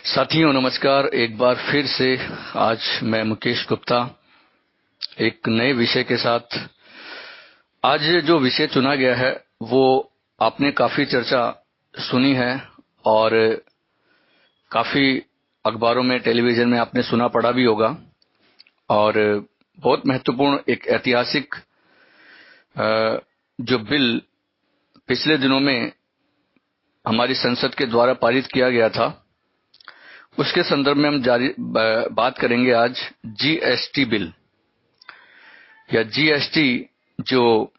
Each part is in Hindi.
साथियों नमस्कार। एक बार फिर से आज मैं मुकेश गुप्ता एक नए विषय के साथ। आज जो विषय चुना गया है वो आपने काफी चर्चा सुनी है और काफी अखबारों में टेलीविजन में आपने सुना पढ़ा भी होगा। और बहुत महत्वपूर्ण एक ऐतिहासिक जो बिल पिछले दिनों में हमारी संसद के द्वारा पारित किया गया था, उसके संदर्भ में हम बात करेंगे आज जीएसटी बिल या जीएसटी। जो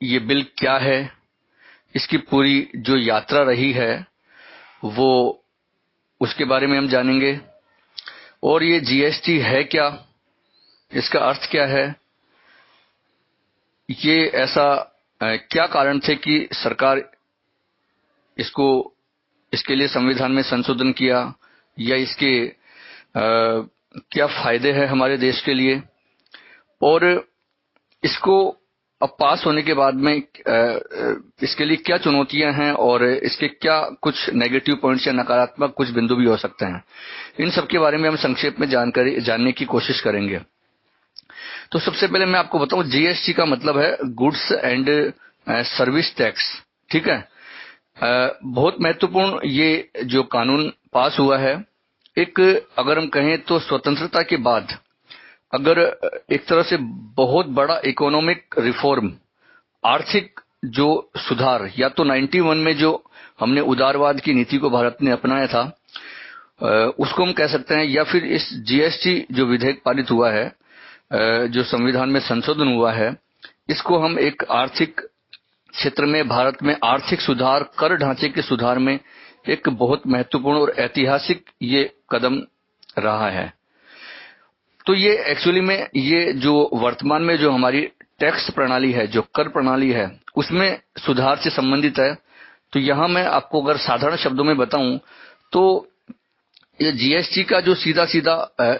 ये बिल क्या है, इसकी पूरी जो यात्रा रही है वो उसके बारे में हम जानेंगे। और ये जीएसटी है क्या, इसका अर्थ क्या है, ये ऐसा क्या कारण थे कि सरकार इसके लिए संविधान में संशोधन किया, या इसके क्या फायदे हैं हमारे देश के लिए, और इसको अब पास होने के बाद में इसके लिए क्या चुनौतियां हैं और इसके क्या कुछ नेगेटिव पॉइंट्स या नकारात्मक कुछ बिंदु भी हो सकते हैं। इन सब के बारे में हम संक्षेप में जानकारी जानने की कोशिश करेंगे। तो सबसे पहले मैं आपको बताऊं, जीएसटी का मतलब है गुड्स एंड सर्विस टैक्स। ठीक है। बहुत महत्वपूर्ण ये जो कानून पास हुआ है, एक अगर हम कहें तो स्वतंत्रता के बाद अगर एक तरह से बहुत बड़ा इकोनॉमिक रिफॉर्म, आर्थिक जो सुधार, या तो 91 में जो हमने उदारवाद की नीति को भारत ने अपनाया था उसको हम कह सकते हैं, या फिर इस जीएसटी जो विधेयक पारित हुआ है, जो संविधान में संशोधन हुआ है, इसको हम एक आर्थिक क्षेत्र में भारत में आर्थिक सुधार, कर ढांचे के सुधार में एक बहुत महत्वपूर्ण और ऐतिहासिक ये कदम रहा है। तो ये एक्चुअली में ये जो वर्तमान में जो हमारी टैक्स प्रणाली है, जो कर प्रणाली है, उसमें सुधार से संबंधित है। तो यहां मैं आपको अगर साधारण शब्दों में बताऊं तो ये जीएसटी का जो सीधा सीधा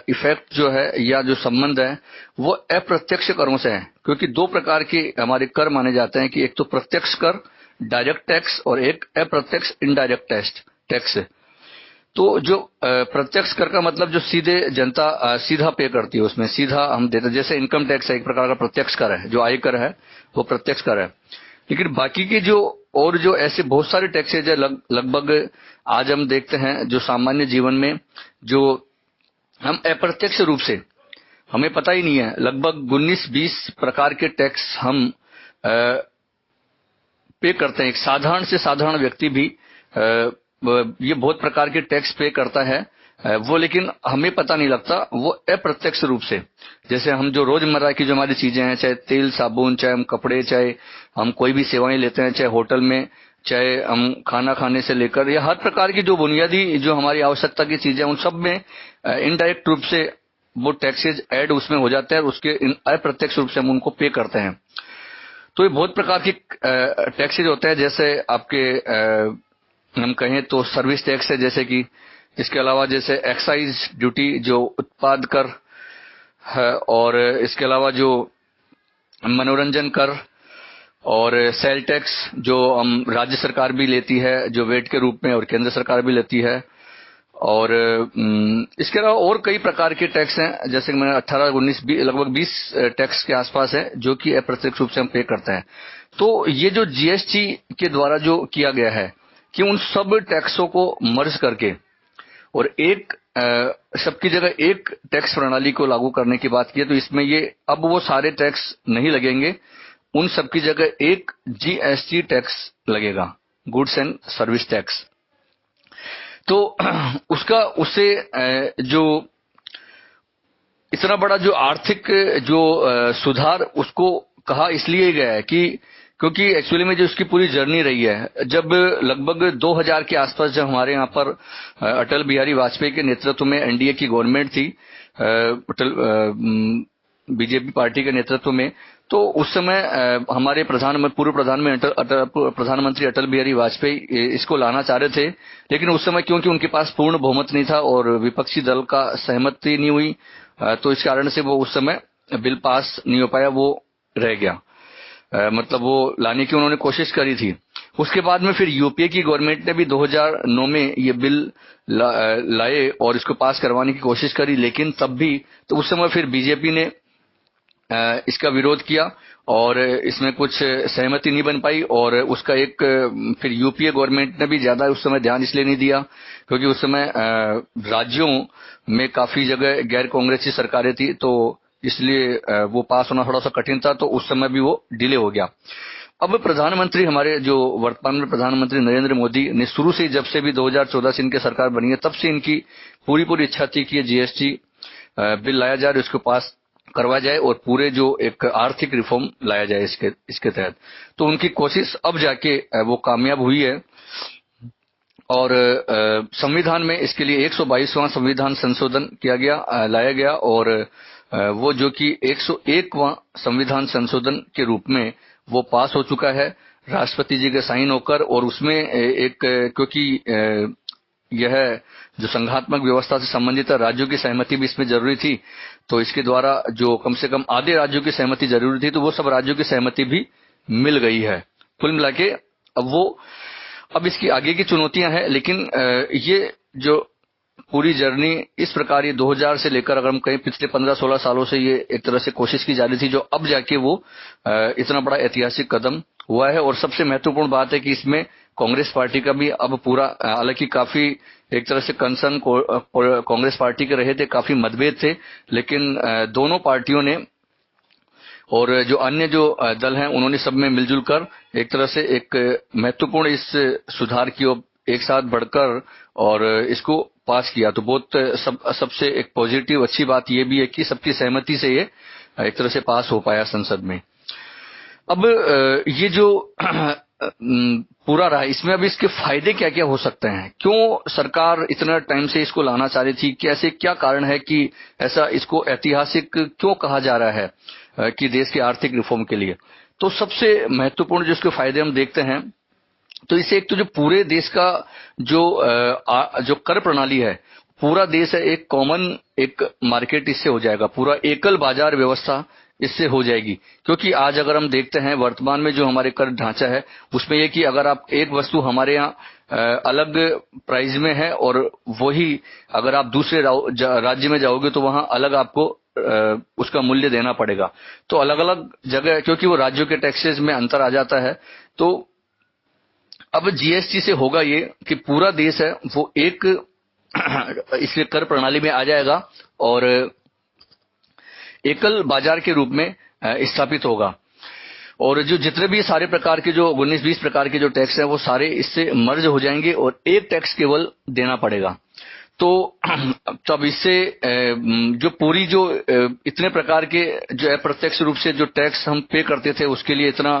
इफेक्ट जो है या जो संबंध है वो अप्रत्यक्ष करों से है, क्योंकि दो प्रकार के हमारे कर माने जाते हैं कि एक तो प्रत्यक्ष कर डायरेक्ट टैक्स और एक अप्रत्यक्ष इनडायरेक्ट टैक्स। तो जो प्रत्यक्ष कर का मतलब जो सीधे जनता सीधा पे करती है, उसमें सीधा हम देते, जैसे इनकम टैक्स है एक प्रकार का प्रत्यक्ष कर है, जो आयकर है वो प्रत्यक्ष कर है। लेकिन बाकी के जो और जो ऐसे बहुत सारे टैक्सेज है, लगभग आज हम देखते हैं जो सामान्य जीवन में जो हम अप्रत्यक्ष रूप से हमें पता ही नहीं है, लगभग 19-20 प्रकार के टैक्स हम पे करते हैं। एक साधारण से साधारण व्यक्ति भी ये बहुत प्रकार के टैक्स पे करता है वो, लेकिन हमें पता नहीं लगता, वो अप्रत्यक्ष रूप से। जैसे हम जो रोजमर्रा की जो हमारी चीजें हैं, चाहे तेल साबुन, चाहे हम कपड़े, चाहे हम कोई भी सेवाएं लेते हैं, चाहे होटल में, चाहे हम खाना खाने से लेकर, या हर प्रकार की जो बुनियादी जो हमारी आवश्यकता की चीजें, उन सब में इनडायरेक्ट रूप से वो टैक्सेज ऐड उसमें हो जाते हैं और उसके अप्रत्यक्ष रूप से हम उनको पे करते हैं। तो ये बहुत प्रकार की टैक्सेज होते हैं। जैसे आपके हम कहें तो सर्विस टैक्स है, जैसे कि इसके अलावा जैसे एक्साइज ड्यूटी जो उत्पाद कर है, और इसके अलावा जो मनोरंजन कर, और सेल टैक्स जो हम राज्य सरकार भी लेती है जो वेट के रूप में, और केंद्र सरकार भी लेती है। और इसके अलावा और कई प्रकार के टैक्स हैं, जैसे कि मैंने 18-19 लगभग 20 टैक्स के आसपास है जो कि अप्रत्यक्ष रूप से हम पे करते हैं। तो ये जो जीएसटी के द्वारा जो किया गया है कि उन सब टैक्सों को मर्ज करके और एक सबकी जगह एक टैक्स प्रणाली को लागू करने की बात की है, तो इसमें ये अब वो सारे टैक्स नहीं लगेंगे, उन सबकी जगह एक जीएसटी टैक्स लगेगा, गुड्स एंड सर्विस टैक्स। तो उससे जो इतना बड़ा जो आर्थिक जो सुधार उसको कहा इसलिए गया है कि क्योंकि एक्चुअली में जो इसकी पूरी जर्नी रही है, जब लगभग 2000 के आसपास जब हमारे यहाँ पर अटल बिहारी वाजपेयी के नेतृत्व में एनडीए की गवर्नमेंट थी, बीजेपी पार्टी के नेतृत्व में, तो उस समय हमारे पूर्व प्रधानमंत्री अटल बिहारी वाजपेयी इसको लाना चाह रहे थे, लेकिन उस समय क्योंकि उनके पास पूर्ण बहुमत नहीं था और विपक्षी दल का सहमति नहीं हुई, तो इस कारण से वो उस समय बिल पास नहीं हो पाया, वो रह गया। मतलब वो लाने की उन्होंने कोशिश करी थी। उसके बाद में फिर यूपीए की गवर्नमेंट ने भी 2009 में ये बिल लाए और इसको पास करवाने की कोशिश करी, लेकिन तब भी तो उस समय फिर बीजेपी ने इसका विरोध किया और इसमें कुछ सहमति नहीं बन पाई। और उसका एक फिर यूपीए गवर्नमेंट ने भी ज्यादा उस समय ध्यान इसलिए नहीं दिया क्योंकि उस समय राज्यों में काफी जगह गैर कांग्रेसी सरकारें थी, तो इसलिए वो पास होना थोड़ा सा कठिन था, तो उस समय भी वो डिले हो गया। अब प्रधानमंत्री हमारे जो वर्तमान में प्रधानमंत्री नरेंद्र मोदी ने शुरू से जब से भी 2014 से इनकी सरकार बनी है तब से इनकी पूरी इच्छा थी कि जीएसटी बिल लाया जाए और इसको पास करवाया जाए और पूरे जो एक आर्थिक रिफॉर्म लाया जाए इसके तहत। तो उनकी कोशिश अब जाके वो कामयाब हुई है और संविधान में इसके लिए 122वां संविधान संशोधन किया गया, लाया गया और वो जो कि 101वां संविधान संशोधन के रूप में वो पास हो चुका है राष्ट्रपति जी के साइन होकर। और उसमें एक क्योंकि यह जो संघात्मक व्यवस्था से संबंधित है, राज्यों की सहमति भी इसमें जरूरी थी, तो इसके द्वारा जो कम से कम आधे राज्यों की सहमति जरूरी थी, तो वो सब राज्यों की सहमति भी मिल गई है। कुल मिला के अब इसकी आगे की चुनौतियां हैं, लेकिन ये जो पूरी जर्नी इस प्रकार ये 2000 से लेकर अगर हम कहीं पिछले 15-16 सालों से ये एक तरह से कोशिश की जा रही थी, जो अब जाके वो इतना बड़ा ऐतिहासिक कदम हुआ है। और सबसे महत्वपूर्ण बात है कि इसमें कांग्रेस पार्टी का भी अब पूरा, हालांकि काफी एक तरह से कंसर्न कांग्रेस पार्टी के रहे थे, काफी मतभेद थे, लेकिन दोनों पार्टियों ने और जो अन्य जो दल हैं उन्होंने सब में मिलजुल कर एक तरह से एक महत्वपूर्ण इस सुधार की ओर एक साथ बढ़कर और इसको पास किया। तो बहुत सबसे एक पॉजिटिव अच्छी बात यह भी है कि सबकी सहमति से ये एक तरह से पास हो पाया संसद में। अब ये जो पूरा रहा, इसमें अब इसके फायदे क्या क्या हो सकते हैं, क्यों सरकार इतना टाइम से इसको लाना चाह रही थी, कैसे क्या कारण है कि ऐसा इसको ऐतिहासिक क्यों कहा जा रहा है कि देश के आर्थिक रिफॉर्म के लिए। तो सबसे महत्वपूर्ण जो इसके फायदे हम देखते हैं, तो इससे एक तो जो पूरे देश का जो कर प्रणाली है, पूरा देश है एक कॉमन एक मार्केट इससे हो जाएगा, पूरा एकल बाजार व्यवस्था इससे हो जाएगी। क्योंकि आज अगर हम देखते हैं वर्तमान में जो हमारे कर ढांचा है उसमें यह कि अगर आप एक वस्तु हमारे यहाँ अलग प्राइस में है और वही अगर आप दूसरे राज्य में जाओगे तो वहां अलग आपको उसका मूल्य देना पड़ेगा। तो अलग अलग जगह क्योंकि वो राज्यों के टैक्सेस में अंतर आ जाता है, तो अब जीएसटी से होगा ये कि पूरा देश है वो एक इसके कर प्रणाली में आ जाएगा और एकल बाजार के रूप में स्थापित होगा। और जो जितने भी सारे प्रकार के जो 19-20 प्रकार के जो टैक्स है वो सारे इससे मर्ज हो जाएंगे और एक टैक्स केवल देना पड़ेगा। तो तब इससे जो पूरी जो इतने प्रकार के जो अप्रत्यक्ष रूप से जो टैक्स हम पे करते थे उसके लिए इतना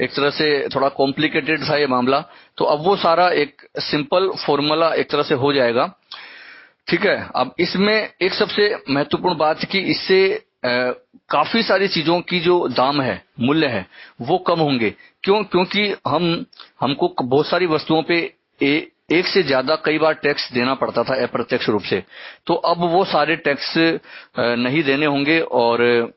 एक तरह से थोड़ा कॉम्प्लिकेटेड था ये मामला, तो अब वो सारा एक सिंपल फॉर्मूला एक तरह से हो जाएगा। ठीक है, अब इसमें एक सबसे महत्वपूर्ण बात कि इससे काफी सारी चीजों की जो दाम है, मूल्य है, वो कम होंगे। क्योंकि हमको बहुत सारी वस्तुओं पे एक से ज्यादा कई बार टैक्स देना पड़ता था अप्रत्यक्ष रूप से, तो अब वो सारे टैक्स नहीं देने होंगे। और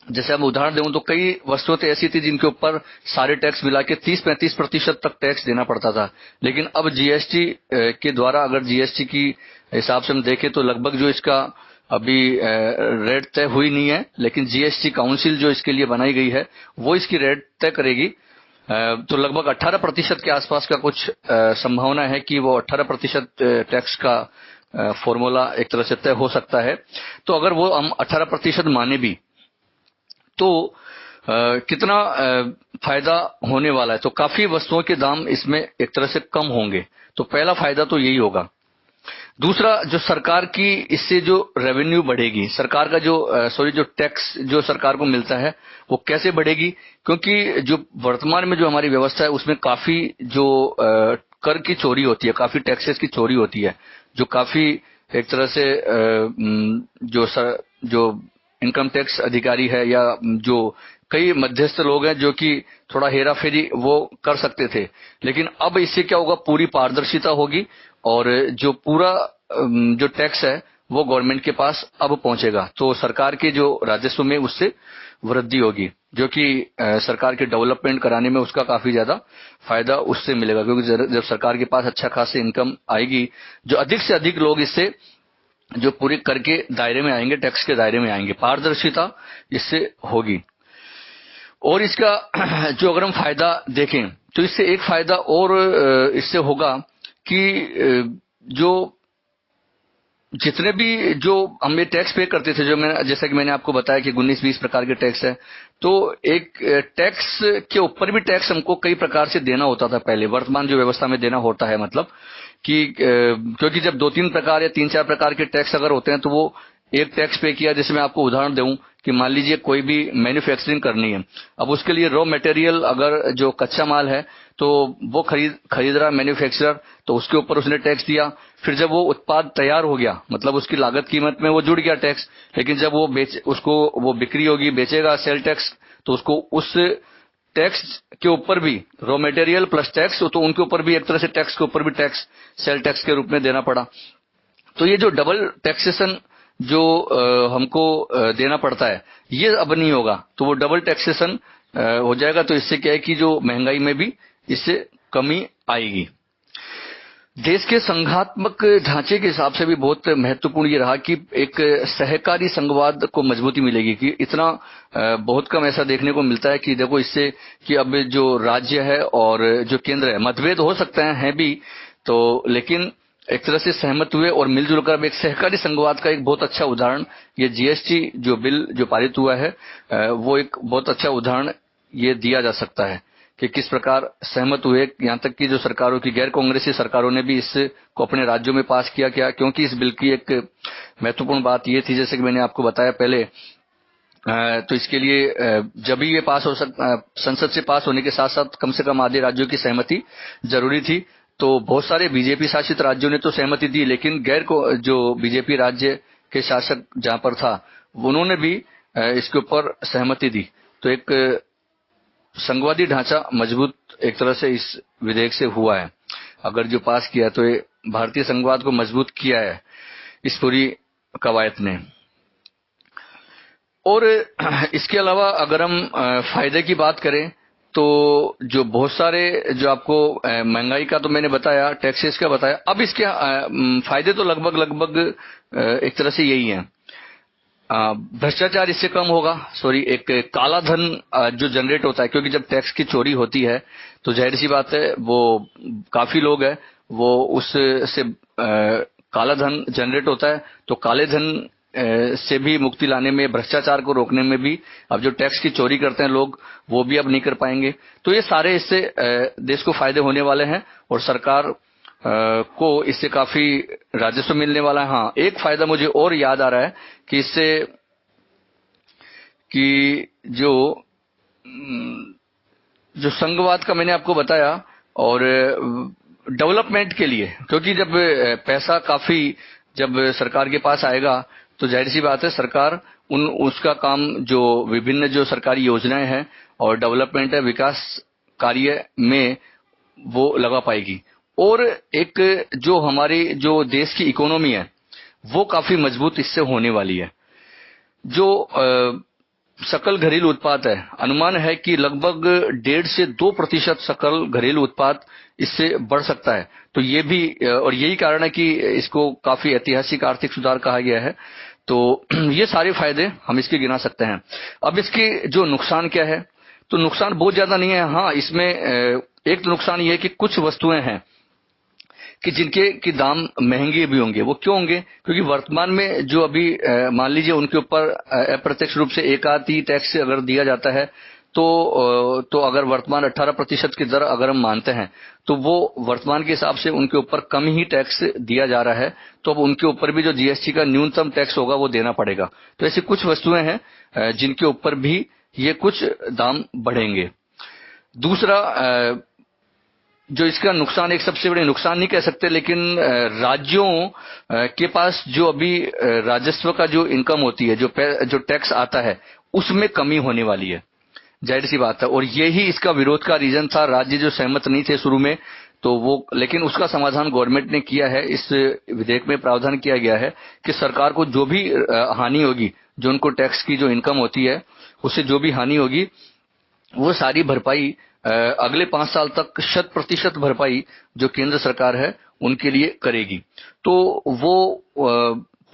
जैसे हम उदाहरण दें तो कई वस्तुएं तो ऐसी थी जिनके ऊपर सारे टैक्स मिला के 30-35% तक टैक्स देना पड़ता था, लेकिन अब जीएसटी के द्वारा अगर जीएसटी की हिसाब से हम देखें तो लगभग जो इसका अभी रेट तय हुई नहीं है, लेकिन जीएसटी काउंसिल जो इसके लिए बनाई गई है वो इसकी रेट तय करेगी। तो लगभग 18% के आसपास का कुछ संभावना है कि वो 18% टैक्स का फॉर्मूला एक तरह से तय हो सकता है। तो अगर वो हम 18% माने भी तो कितना फायदा होने वाला है, तो काफी वस्तुओं के दाम इसमें एक तरह से कम होंगे। तो पहला फायदा तो यही होगा। दूसरा, जो सरकार की इससे जो रेवेन्यू बढ़ेगी, सरकार का जो टैक्स जो सरकार को मिलता है वो कैसे बढ़ेगी, क्योंकि जो वर्तमान में जो हमारी व्यवस्था है उसमें काफी जो कर की चोरी होती है, काफी टैक्सेस की चोरी होती है, जो काफी एक तरह से जो इनकम टैक्स अधिकारी है या जो कई मध्यस्थ लोग हैं जो कि थोड़ा हेरा फेरी वो कर सकते थे, लेकिन अब इससे क्या होगा, पूरी पारदर्शिता होगी और जो पूरा जो टैक्स है वो गवर्नमेंट के पास अब पहुंचेगा, तो सरकार के जो राजस्व में उससे वृद्धि होगी। जो कि सरकार के डेवलपमेंट कराने में उसका काफी ज्यादा फायदा उससे मिलेगा, क्योंकि जब सरकार के पास अच्छा खासी इनकम आएगी, जो अधिक से अधिक लोग इससे जो पूरे कर के दायरे में आएंगे, टैक्स के दायरे में आएंगे, पारदर्शिता इससे होगी। और इसका जो अगर हम फायदा देखें तो इससे एक फायदा और इससे होगा कि जो जितने भी जो हम ये टैक्स पे करते थे, जो मैं जैसा कि मैंने आपको बताया कि 19-20 प्रकार के टैक्स है, तो एक टैक्स के ऊपर भी टैक्स हमको कई प्रकार से देना होता था पहले, वर्तमान जो व्यवस्था में देना होता है, मतलब कि क्योंकि जब 2-3 प्रकार या 3-4 प्रकार के टैक्स अगर होते हैं तो वो एक टैक्स पे किया। जैसे मैं आपको उदाहरण दूं कि मान लीजिए कोई भी मैन्युफैक्चरिंग करनी है, अब उसके लिए रॉ मटेरियल अगर जो कच्चा माल है तो वो खरीद रहा मैन्युफैक्चरर, तो उसके ऊपर उसने टैक्स दिया। फिर जब वो उत्पाद तैयार हो गया, मतलब उसकी लागत कीमत में वो जुड़ गया टैक्स, लेकिन जब वो बिक्री होगी, बेचेगा, सेल टैक्स, तो उसको उस टैक्स के ऊपर भी रॉ मटेरियल प्लस टैक्स, तो उनके ऊपर भी एक तरह से टैक्स के ऊपर भी टैक्स सेल टैक्स के रूप में देना पड़ा। तो ये जो डबल टैक्सेशन जो हमको देना पड़ता है, ये अब नहीं होगा, तो वो डबल टैक्सेशन हो जाएगा। तो इससे क्या है कि जो महंगाई में भी इससे कमी आएगी। देश के संघात्मक ढांचे के हिसाब से भी बहुत महत्वपूर्ण ये रहा कि एक सहकारी संघवाद को मजबूती मिलेगी, कि इतना बहुत कम ऐसा देखने को मिलता है कि देखो इससे कि अब जो राज्य है और जो केंद्र है, मतभेद हो सकते हैं भी, तो लेकिन एक तरह से सहमत हुए और मिलजुल कर एक सहकारी संघवाद का एक बहुत अच्छा उदाहरण ये जीएसटी जो बिल जो पारित हुआ है, वो एक बहुत अच्छा उदाहरण ये दिया जा सकता है कि किस प्रकार सहमत हुए। यहाँ तक कि जो सरकारों की गैर कांग्रेसी सरकारों ने भी इसको अपने राज्यों में पास किया, क्योंकि इस बिल की एक महत्वपूर्ण बात ये थी, जैसे कि मैंने आपको बताया पहले, तो इसके लिए जब भी ये पास हो संसद से पास होने के साथ साथ कम से कम आधे राज्यों की सहमति जरूरी थी। तो बहुत सारे बीजेपी शासित राज्यों ने तो सहमति दी, लेकिन जो बीजेपी राज्य के शासक जहां पर था, उन्होंने भी इसके ऊपर सहमति दी। तो एक संघवादी ढांचा मजबूत एक तरह से इस विधेयक से हुआ है। अगर जो पास किया तो ये भारतीय संघवाद को मजबूत किया है इस पूरी कवायद ने। और इसके अलावा अगर हम फायदे की बात करें तो जो बहुत सारे जो आपको महंगाई का तो मैंने बताया, टैक्सेस का बताया, अब इसके फायदे तो लगभग एक तरह से यही हैं। भ्रष्टाचार इससे कम होगा, एक काला धन जो जनरेट होता है, क्योंकि जब टैक्स की चोरी होती है तो जाहिर सी बात है वो काफी लोग हैं वो उससे काला धन जनरेट होता है। तो काले धन से भी मुक्ति लाने में, भ्रष्टाचार को रोकने में भी अब जो टैक्स की चोरी करते हैं लोग, वो भी अब नहीं कर पाएंगे। तो ये सारे इससे देश को फायदे होने वाले हैं और सरकार को इससे काफी राजस्व मिलने वाला है। हाँ, एक फायदा मुझे और याद आ रहा है कि इससे कि जो संघवाद का मैंने आपको बताया, और डेवलपमेंट के लिए, क्योंकि जब पैसा काफी जब सरकार के पास आएगा तो जाहिर सी बात है सरकार उसका काम जो विभिन्न जो सरकारी योजनाएं हैं और डेवलपमेंट है, विकास कार्य में वो लगा पाएगी। और एक जो हमारी जो देश की इकोनॉमी है वो काफी मजबूत इससे होने वाली है। जो सकल घरेलू उत्पाद है, अनुमान है कि लगभग 1.5 से 2% सकल घरेलू उत्पाद इससे बढ़ सकता है। तो ये भी, और यही कारण है कि इसको काफी ऐतिहासिक आर्थिक सुधार कहा गया है। तो ये सारे फायदे हम इसके गिना सकते हैं। अब इसके जो नुकसान क्या है, तो नुकसान बहुत ज्यादा नहीं है। हाँ, इसमें एक तो नुकसान ये है कि कुछ वस्तुएं हैं कि जिनके की दाम महंगे भी होंगे। वो क्यों होंगे? क्योंकि वर्तमान में जो अभी मान लीजिए उनके ऊपर अप्रत्यक्ष रूप से एक आधी टैक्स अगर दिया जाता है तो अगर वर्तमान 18% की दर अगर हम मानते हैं तो वो वर्तमान के हिसाब से उनके ऊपर कम ही टैक्स दिया जा रहा है। तो अब उनके ऊपर भी जो जीएसटी का न्यूनतम टैक्स होगा वो देना पड़ेगा। तो ऐसी कुछ वस्तुएं हैं जिनके ऊपर भी ये कुछ दाम बढ़ेंगे। दूसरा जो इसका नुकसान, एक सबसे बड़े नुकसान नहीं कह सकते, लेकिन राज्यों के पास जो अभी राजस्व का जो इनकम होती है, जो टैक्स आता है, उसमें कमी होने वाली है, जाहिर सी बात है। और यही इसका विरोध का रीजन था। राज्य जो सहमत नहीं थे शुरू में, तो वो, लेकिन उसका समाधान गवर्नमेंट ने किया है। इस विधेयक में प्रावधान किया गया है कि सरकार को जो भी हानि होगी, जो उनको टैक्स की जो इनकम होती है उससे जो भी हानि होगी वो सारी भरपाई अगले 5 साल तक 100% भरपाई जो केंद्र सरकार है उनके लिए करेगी। तो वो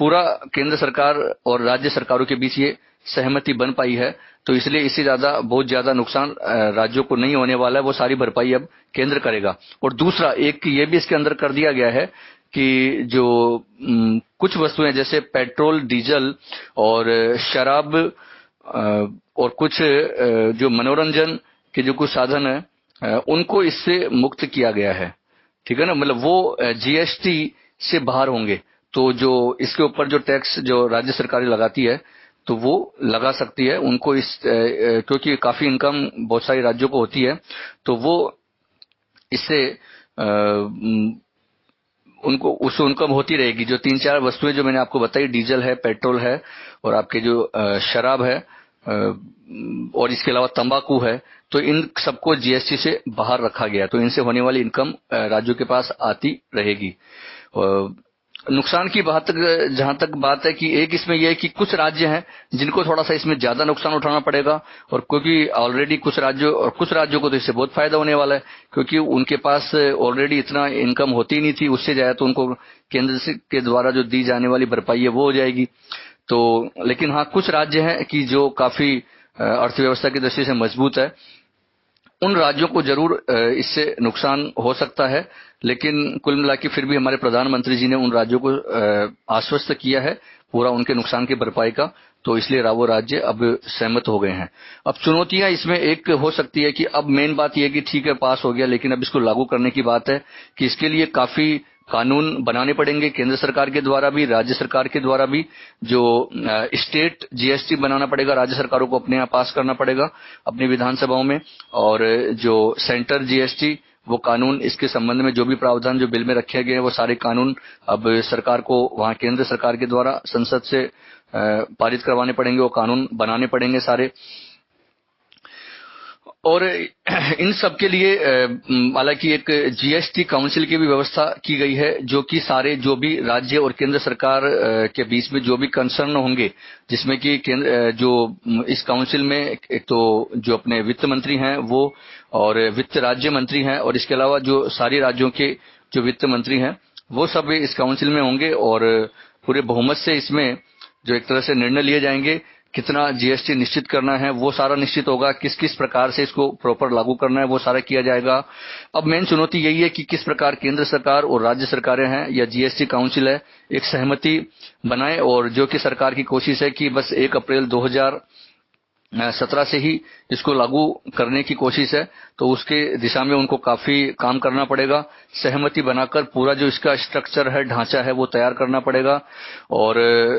पूरा केंद्र सरकार और राज्य सरकारों के बीच ये सहमति बन पाई है, तो इसलिए इससे बहुत ज्यादा नुकसान राज्यों को नहीं होने वाला है, वो सारी भरपाई अब केंद्र करेगा। और दूसरा एक ये भी इसके अंदर कर दिया गया है कि जो कुछ वस्तुएं जैसे पेट्रोल, डीजल और शराब और कुछ जो मनोरंजन के जो कुछ साधन है उनको इससे मुक्त किया गया है, ठीक है ना। मतलब वो जीएसटी से बाहर होंगे, तो जो इसके ऊपर जो टैक्स जो राज्य सरकारें लगाती है तो वो लगा सकती है उनको क्योंकि काफी इनकम बहुत सारे राज्यों को होती है, तो वो इससे उनको उस इनकम होती रहेगी। जो 3-4 वस्तुएं जो मैंने आपको बताई, डीजल है, पेट्रोल है और आपके जो शराब है और इसके अलावा तंबाकू है, तो इन सबको जीएसटी से बाहर रखा गया, तो इनसे होने वाली इनकम राज्यों के पास आती रहेगी। नुकसान की बात जहां तक बात है कि एक इसमें यह है कि कुछ राज्य हैं जिनको थोड़ा सा इसमें ज्यादा नुकसान उठाना पड़ेगा, और क्योंकि ऑलरेडी कुछ राज्यों को तो इससे बहुत फायदा होने वाला है, क्योंकि उनके पास ऑलरेडी इतना इनकम होती नहीं थी, उससे जाए तो उनको केंद्र के द्वारा जो दी जाने वाली भरपाई है वो हो जाएगी। तो लेकिन हाँ, कुछ राज्य हैं कि जो काफी अर्थव्यवस्था की दृष्टि से मजबूत है, उन राज्यों को जरूर इससे नुकसान हो सकता है, लेकिन कुल मिला के फिर भी हमारे प्रधानमंत्री जी ने उन राज्यों को आश्वस्त किया है पूरा उनके नुकसान की भरपाई का, तो इसलिए वो राज्य अब सहमत हो गए हैं। अब चुनौतियां इसमें एक हो सकती है कि अब मेन बात यह है कि ठीक है पास हो गया, लेकिन अब इसको लागू करने की बात है कि इसके लिए काफी कानून बनाने पड़ेंगे केंद्र सरकार के द्वारा भी, राज्य सरकार के द्वारा भी। जो स्टेट जीएसटी बनाना पड़ेगा, राज्य सरकारों को अपने यहाँ पास करना पड़ेगा अपनी विधानसभाओं में, और जो सेंटर जीएसटी वो कानून, इसके संबंध में जो भी प्रावधान जो बिल में रखे गए हैं वो सारे कानून अब सरकार को वहां केंद्र सरकार के द्वारा संसद से पारित करवाने पड़ेंगे, वो कानून बनाने पड़ेंगे सारे। और इन सब के लिए हालांकि एक जीएसटी काउंसिल की भी व्यवस्था की गई है, जो कि सारे जो भी राज्य और केंद्र सरकार के बीच में जो भी कंसर्न होंगे, जिसमें कि जो इस काउंसिल में एक तो जो अपने वित्त मंत्री हैं वो, और वित्त राज्य मंत्री हैं, और इसके अलावा जो सारे राज्यों के जो वित्त मंत्री हैं वो सब इस काउंसिल में होंगे, और पूरे बहुमत से इसमें जो एक तरह से निर्णय लिए जाएंगे कितना जीएसटी निश्चित करना है वो सारा निश्चित होगा, किस किस प्रकार से इसको प्रॉपर लागू करना है वो सारा किया जाएगा। अब मेन चुनौती यही है कि किस प्रकार केंद्र सरकार और राज्य सरकारें हैं या जीएसटी काउंसिल है एक सहमति बनाए, और जो कि सरकार की कोशिश है कि बस 1 अप्रैल 2017 से ही इसको लागू करने की कोशिश है, तो उसके दिशा में उनको काफी काम करना पड़ेगा। सहमति बनाकर पूरा जो इसका स्ट्रक्चर है, ढांचा है वो तैयार करना पड़ेगा, और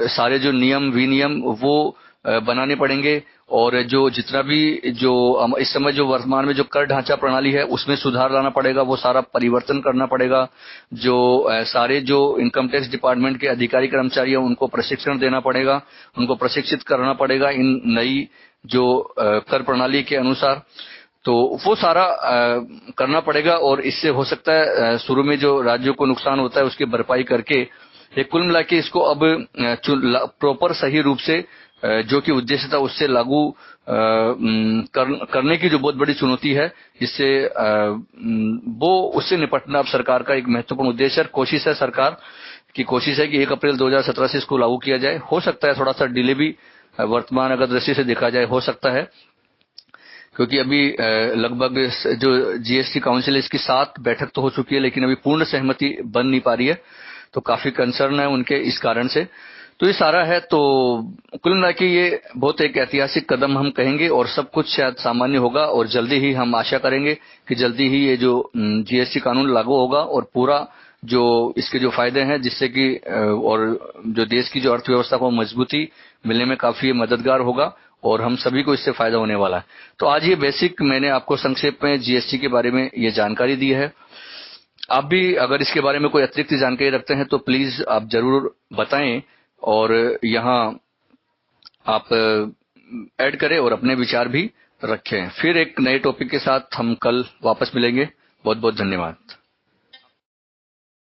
सारे जो नियम विनियम वो बनाने पड़ेंगे, और जो जितना भी जो इस समय जो वर्तमान में जो कर ढांचा प्रणाली है उसमें सुधार लाना पड़ेगा, वो सारा परिवर्तन करना पड़ेगा। जो सारे जो इनकम टैक्स डिपार्टमेंट के अधिकारी कर्मचारी हैं उनको प्रशिक्षण देना पड़ेगा, उनको प्रशिक्षित करना पड़ेगा इन नई जो कर प्रणाली के अनुसार, तो वो सारा करना पड़ेगा। और इससे हो सकता है शुरू में जो राज्यों को नुकसान होता है उसकी भरपाई करके एक कुल मिला के इसको अब प्रॉपर सही रूप से जो कि उद्देश्य था उससे लागू करने की जो बहुत बड़ी चुनौती है, जिससे वो उससे निपटना अब सरकार का एक महत्वपूर्ण उद्देश्य है। कोशिश है सरकार की कोशिश है कि 1 अप्रैल 2017 से इसको लागू किया जाए। हो सकता है थोड़ा सा डिले भी वर्तमान अगर दृष्टि से देखा जाए हो सकता है, क्योंकि अभी लगभग जो जीएसटी काउंसिल है इसकी 7 बैठक तो हो चुकी है, लेकिन अभी पूर्ण सहमति बन नहीं पा रही है, तो काफी कंसर्न है उनके इस कारण से। तो ये सारा है, तो कुल मिला के ये बहुत एक ऐतिहासिक कदम हम कहेंगे, और सब कुछ शायद सामान्य होगा, और जल्दी ही हम आशा करेंगे कि जल्दी ही ये जो जीएसटी कानून लागू होगा और पूरा जो इसके जो फायदे हैं जिससे कि और जो देश की जो अर्थव्यवस्था को मजबूती मिलने में काफी मददगार होगा, और हम सभी को इससे फायदा होने वाला है। तो आज ये बेसिक मैंने आपको संक्षेप में जीएसटी के बारे में ये जानकारी दी है। आप भी अगर इसके बारे में कोई अतिरिक्त जानकारी रखते हैं तो प्लीज आप जरूर बताएं, और यहाँ आप ऐड करें और अपने विचार भी रखें। फिर एक नए टॉपिक के साथ हम कल वापस मिलेंगे। बहुत बहुत धन्यवाद।